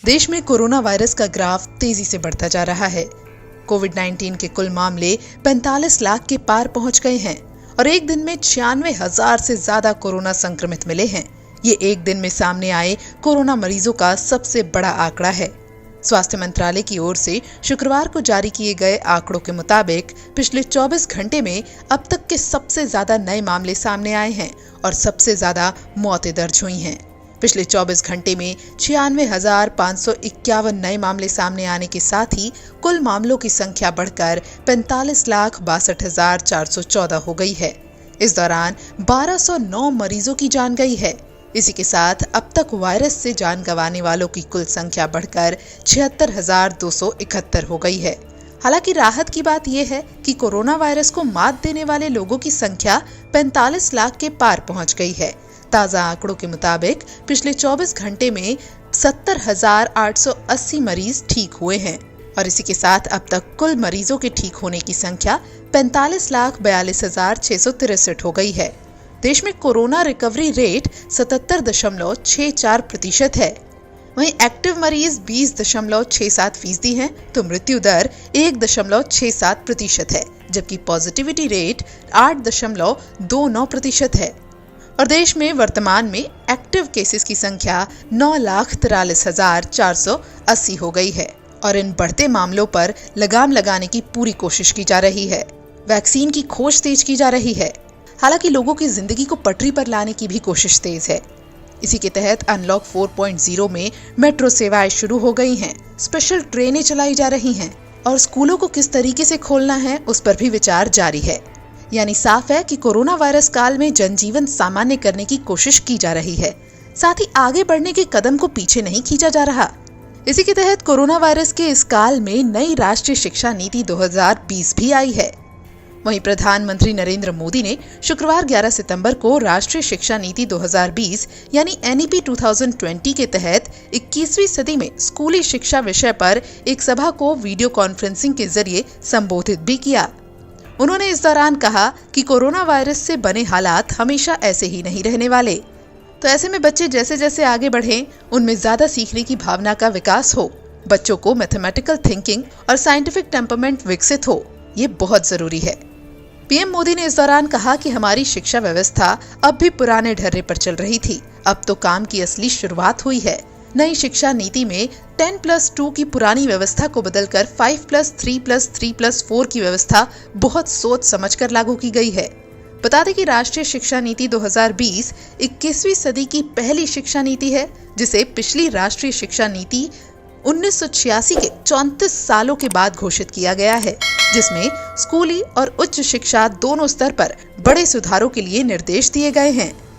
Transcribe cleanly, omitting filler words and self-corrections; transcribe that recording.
देश में corona virus का ग्राफ तेजी से बढ़ता जा रहा है। कोविड-19 के कुल मामले 45 लाख के पार पहुंच गए हैं और एक दिन में 96,000 से ज्यादा कोरोना संक्रमित मिले हैं। ये एक दिन में सामने आए कोरोना मरीजों का सबसे बड़ा आंकड़ा है। स्वास्थ्य मंत्रालय की ओर से शुक्रवार को जारी किए गए आंकड़ों के मुताबिक पिछले 24 घंटे में अब तक के सबसे ज्यादा नए मामले सामने आए हैं और सबसे ज्यादा मौतें दर्ज हुई हैं। पिछले 24 घंटे में 96,551 नए मामले सामने आने के साथ ही कुल मामलों की संख्या बढ़कर 45,62,414 हो गई है। इस दौरान 1,209 मरीजों की जान गई है। इसी के साथ अब तक वायरस से जान गंवाने वालों की कुल संख्या बढ़कर 76,271 हो गई है। हालांकि राहत की बात यह है कि कोरोना वायरस को मात देने वाले लोगों की संख्या 45 लाख के पार पहुंच गई है। ताजा आंकड़ों के मुताबिक पिछले 24 घंटे में 70,880 मरीज ठीक हुए हैं और इसी के साथ अब तक कुल मरीजों के ठीक होने की संख्या 45,42,663 हो गई है। देश में कोरोना रिकवरी रेट 77.64% है। वहीं एक्टिव मरीज 20.67% हैं, तो मृत्यु दर 1.67% है, जबकि पॉजिटिविटी रेट 8.29% है। और देश में वर्तमान में एक्टिव केसेस की संख्या 9,43,480 हो गई है और इन बढ़ते मामलों पर लगाम लगाने की पूरी कोशिश की जा रही है। वैक्सीन की खोज तेज की जा रही है। हालांकि लोगों की जिंदगी को पटरी पर लाने की भी कोशिश तेज है। इसी के तहत अनलॉक 4.0 में मेट्रो सेवाएं शुरू हो गई हैं, स्पेशल ट्रेनें चलाई जा रही हैं और स्कूलों को किस तरीके से खोलना है उस पर भी विचार जारी है। यानी साफ है कि कोरोना वायरस काल में जनजीवन सामान्य करने की कोशिश की जा रही है, साथ ही आगे बढ़ने के कदम को पीछे नहीं खींचा जा रहा। इसी के तहत कोरोना वायरस के इस काल में नई राष्ट्रीय शिक्षा नीति 2020 भी आई है। वहीं प्रधानमंत्री नरेंद्र मोदी ने शुक्रवार 11 सितंबर को राष्ट्रीय शिक्षा नीति 2020 यानी NEP 2020 के तहत 21वीं सदी में स्कूली शिक्षा विषय पर एक सभा को वीडियो कॉन्फ्रेंसिंग के जरिए संबोधित भी किया। उन्होंने इस दौरान कहा कि कोरोना वायरस से बने हालात हमेशा ऐसे ही नहीं रहने वाले, तो ऐसे में बच्चे जैसे जैसे आगे बढ़ें, उनमें ज्यादा सीखने की भावना का विकास हो, बच्चों को मैथमेटिकल थिंकिंग और साइंटिफिक टेम्परमेंट विकसित हो, ये बहुत जरूरी है। पीएम मोदी ने इस दौरान कहा कि हमारी शिक्षा व्यवस्था अब भी पुराने ढर्रे पर चल रही थी, अब तो काम की असली शुरुआत हुई है। नई शिक्षा नीति में 10+2 की पुरानी व्यवस्था को बदलकर 5+3+3+4 की व्यवस्था बहुत सोच समझकर लागू की गई है। बता दें कि राष्ट्रीय शिक्षा नीति 2020 21वीं सदी की पहली शिक्षा नीति है, जिसे पिछली राष्ट्रीय शिक्षा नीति 1986 के 34 सालों के बाद घोषित किया गया है, जिसमें स्कूली और उच्च शिक्षा दोनों स्तर पर बड़े सुधारों के लिए निर्देश दिए गए हैं।